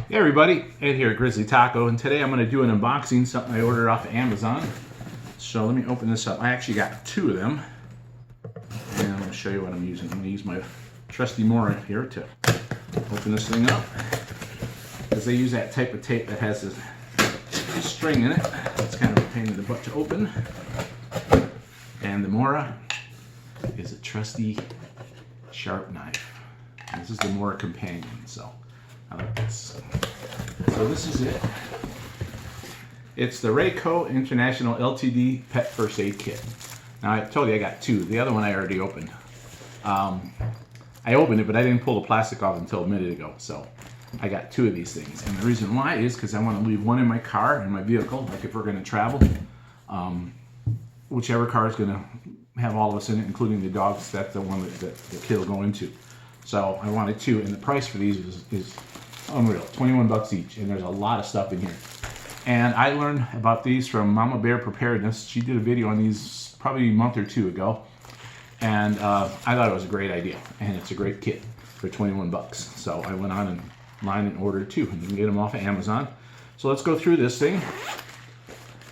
Hey everybody, Ed here at Grizzly Taco, and today I'm going to do an unboxing, something I ordered off of Amazon. So let me open this up. I actually got two of them, and I'm going to show you what I'm using. I'm going to use my trusty Mora here to open this thing up, because they use that type of tape that has this string in it. It's kind of a pain in the butt to open. And the Mora is a trusty sharp knife. This is the Mora Companion, so I like this. So this is it. It's the Rayco International LTD Pet First Aid Kit. Now I told you I got two. The other one I already opened. I opened it, but I didn't pull the plastic off until a minute ago. So I got two of these things. And the reason why is because I want to leave one in my car, in my vehicle, like if we're going to travel. Whichever car is going to have all of us in it, including the dogs, that's the one that the kid will go into. So I wanted two, and the price for these is unreal, 21 bucks each, and there's a lot of stuff in here. And I learned about these from Mama Bear Preparedness. She did a video on these probably a month or two ago, and I thought it was a great idea, and it's a great kit for 21 bucks. So I went on and ordered two, and you can get them off of Amazon. So let's go through this thing,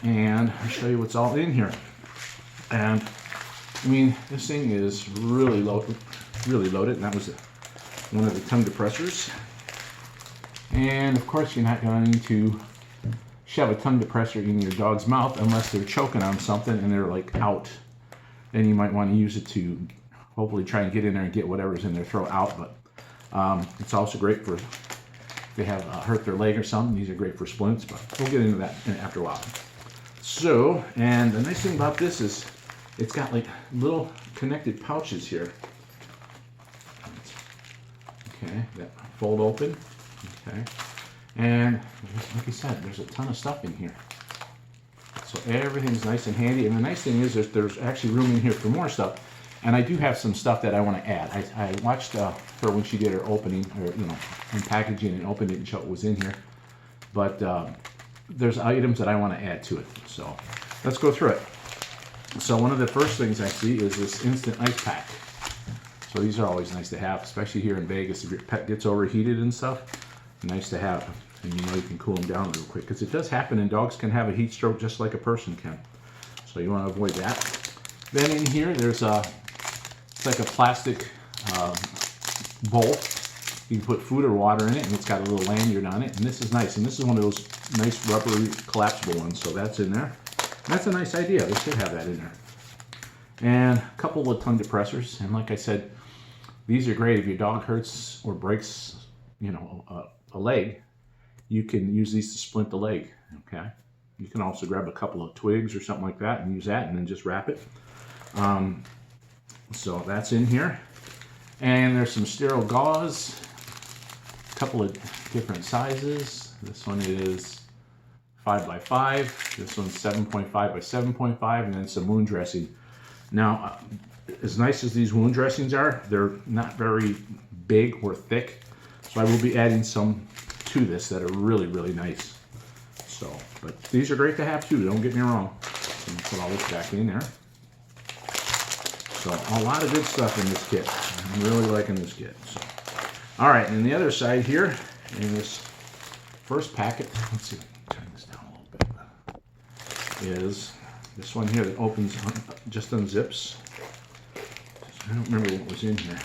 and I'll show you what's all in here. And I mean, this thing is really loaded, and that was one of the tongue depressors. And of course, you're not going to shove a tongue depressor in your dog's mouth unless they're choking on something and they're like out. Then you might want to use it to hopefully try and get in there and get whatever's in their throat out. But it's also great for if they have hurt their leg or something. These are great for splints, but we'll get into that after a while. So, and the nice thing about this is it's got like little connected pouches here. Okay, that fold open. Okay, and like I said, there's a ton of stuff in here. So everything's nice and handy. And the nice thing is there's actually room in here for more stuff. And I do have some stuff that I want to add. I watched her when she did her opening, or and packaging, and opened it and showed what was in here. But there's items that I want to add to it. So let's go through it. So one of the first things I see is this instant ice pack. So these are always nice to have, especially here in Vegas if your pet gets overheated and stuff. Nice to have, and you can cool them down real quick, because it does happen, and dogs can have a heat stroke just like a person can. So you want to avoid that. Then in here, there's it's like a plastic bowl. You can put food or water in it, and it's got a little lanyard on it. And this is nice, and this is one of those nice rubbery collapsible ones. So that's in there. And that's a nice idea. They should have that in there. And a couple of tongue depressors. And like I said, these are great if your dog hurts or breaks, a leg. You can use these to splint the leg. Okay. You can also grab a couple of twigs or something like that and use that, and then just wrap it. So that's in here. And there's some sterile gauze, a couple of different sizes. This one is 5x5. This one's 7.5 by 7.5, and then some wound dressing. Now, as nice as these wound dressings are, they're not very big or thick. So I will be adding some to this that are really, really nice. So, but these are great to have too, don't get me wrong. So put all this back in there. So a lot of good stuff in this kit. I'm really liking this kit. So, all right, and the other side here, in this first packet, let's see, turn this down a little bit, is this one here that opens, just unzips. I don't remember what was in here.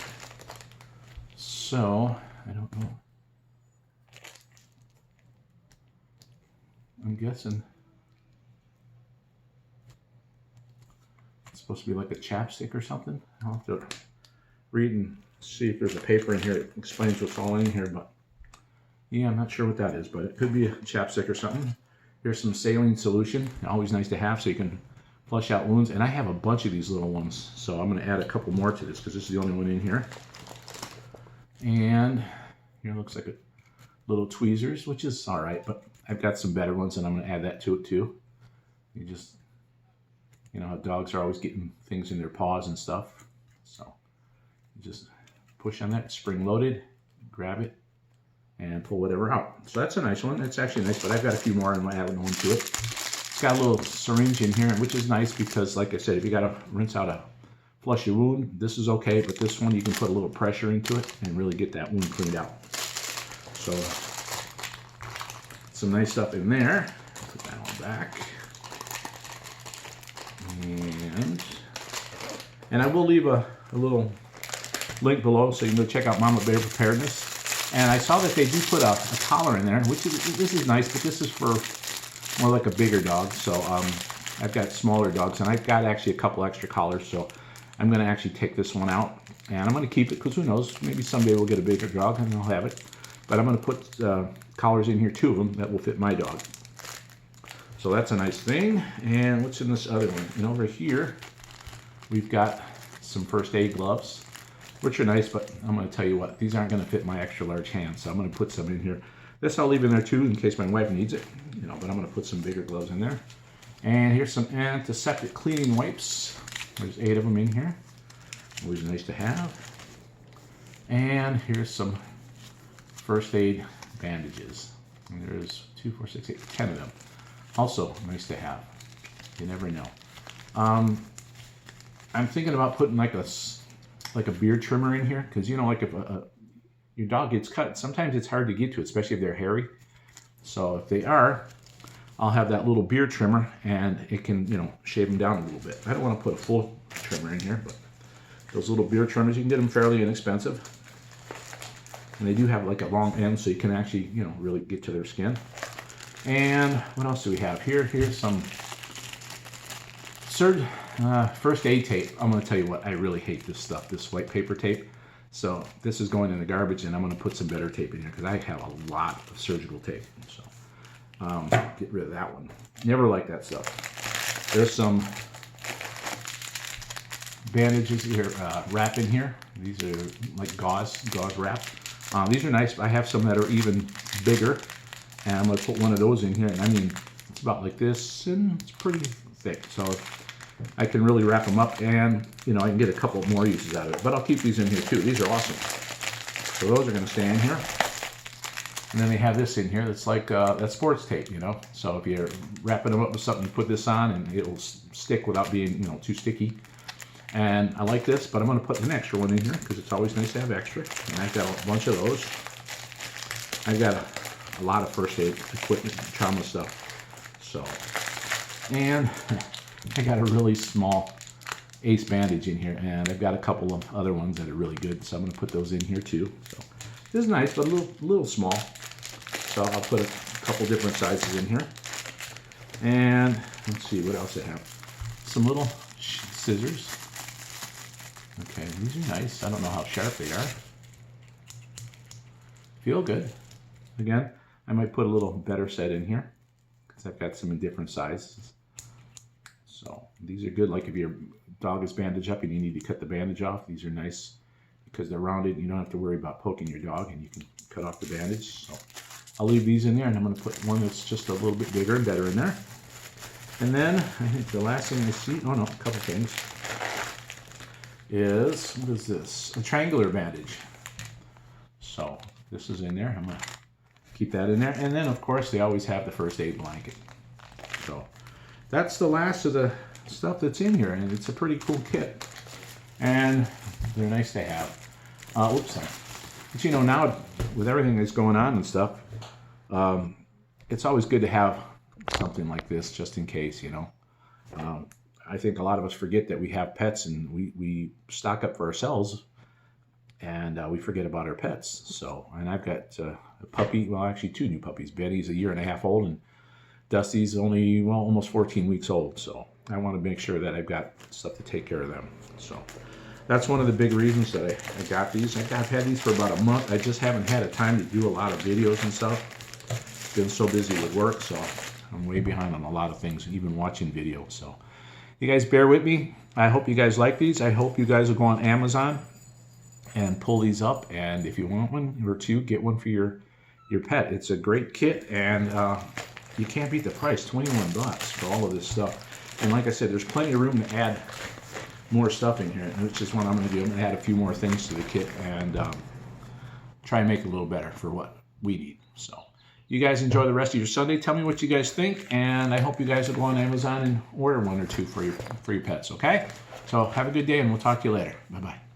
So, I don't know. I'm guessing it's supposed to be like a chapstick or something. I'll have to read and see if there's a paper in here that explains what's all in here, but yeah, I'm not sure what that is, but it could be a chapstick or something. Here's some saline solution, always nice to have so you can flush out wounds. And I have a bunch of these little ones, so I'm going to add a couple more to this because this is the only one in here. And here looks like a little tweezers, which is all right, but I've got some better ones, and I'm going to add that to it too. You just, how dogs are always getting things in their paws and stuff. So you just push on that, spring loaded, grab it, and pull whatever out. So that's a nice one. It's actually nice, but I've got a few more, and I'm adding one to it. It's got a little syringe in here, which is nice because, like I said, if you got to rinse out a flush your wound, this is okay, but this one you can put a little pressure into it and really get that wound cleaned out. So some nice stuff in there. Put that on back. And I will leave a little link below so you can go check out Mama Bear Preparedness. And I saw that they do put a collar in there, which this is nice, but this is for more like a bigger dog. So I've got smaller dogs, and I've got actually a couple extra collars. So I'm going to actually take this one out, and I'm going to keep it because who knows, maybe someday we'll get a bigger dog and I'll have it. But I'm going to put collars in here, 2 of them, that will fit my dog. So that's a nice thing. And what's in this other one? And over here, we've got some first aid gloves, which are nice, but I'm going to tell you what, these aren't going to fit my extra large hands, so I'm going to put some in here. This I'll leave in there too in case my wife needs it, you know, but I'm going to put some bigger gloves in there. And here's some antiseptic cleaning wipes. There's 8 of them in here. Always nice to have. And here's some first aid bandages. And there's 2, 4, 6, 8, 10 of them. Also nice to have. You never know. I'm thinking about putting like a beard trimmer in here, because you know, like if your dog gets cut, sometimes it's hard to get to, especially if they're hairy. So if they are, I'll have that little beard trimmer, and it can, you know, shave them down a little bit. I don't want to put a full trimmer in here, but those little beard trimmers, you can get them fairly inexpensive, and they do have like a long end, so you can actually, you know, really get to their skin. And what else do we have here? Here's some first aid tape. I'm going to tell you what, I really hate this stuff, this white paper tape. So this is going in the garbage, and I'm going to put some better tape in here because I have a lot of surgical tape. So get rid of that one. Never like that stuff. There's some bandages here, wrap in here. These are like gauze wrap. These are nice. I have some that are even bigger, and I'm going to put one of those in here. And I mean, it's about like this, and it's pretty thick. So I can really wrap them up, and you know, I can get a couple more uses out of it. But I'll keep these in here too. These are awesome. So those are going to stay in here. And then they have this in here that's like that sports tape, you know. So if you're wrapping them up with something, you put this on, and it'll stick without being, you know, too sticky. And I like this, but I'm going to put an extra one in here because it's always nice to have extra. And I've got a bunch of those. I've got a lot of first aid equipment, trauma stuff. So, and I got a really small Ace bandage in here, and I've got a couple of other ones that are really good, so I'm going to put those in here too. So this is nice, but a little small. So I'll put a couple different sizes in here. And let's see what else I have. Some little scissors. Okay, these are nice. I don't know how sharp they are. Feel good. Again, I might put a little better set in here because I've got some in different sizes. So these are good, like if your dog is bandaged up and you need to cut the bandage off, these are nice because they're rounded. You don't have to worry about poking your dog, and you can cut off the bandage. So I'll leave these in there, and I'm going to put one that's just a little bit bigger and better in there. And then I think the last thing I see, oh no, a couple things, is, what is this? A triangular bandage. So this is in there. I'm going to keep that in there. And then of course they always have the first aid blanket. So that's the last of the stuff that's in here, and it's a pretty cool kit, and they're nice to have. Oops, sorry. But you know, now with everything that's going on and stuff, it's always good to have something like this just in case, you know. I think a lot of us forget that we have pets, and we stock up for ourselves, and we forget about our pets. So, and I've got a puppy, well actually 2 new puppies. Betty's a 1.5 years old, and Dusty's only, well, almost 14 weeks old. So I want to make sure that I've got stuff to take care of them. So that's one of the big reasons that I got these. I've had these for about a month. I just haven't had a time to do a lot of videos and stuff. Been so busy with work, so I'm way behind on a lot of things, even watching videos. So you guys bear with me. I hope you guys like these. I hope you guys will go on Amazon and pull these up. And if you want one or 2, get one for your pet. It's a great kit, and you can't beat the price, $21 for all of this stuff. And like I said, there's plenty of room to add more stuff in here, which is what I'm going to do. I'm going to add a few more things to the kit and try and make it a little better for what we need. So you guys enjoy the rest of your Sunday. Tell me what you guys think, and I hope you guys will go on Amazon and order 1 or 2 for your pets, okay? So have a good day, and we'll talk to you later. Bye-bye.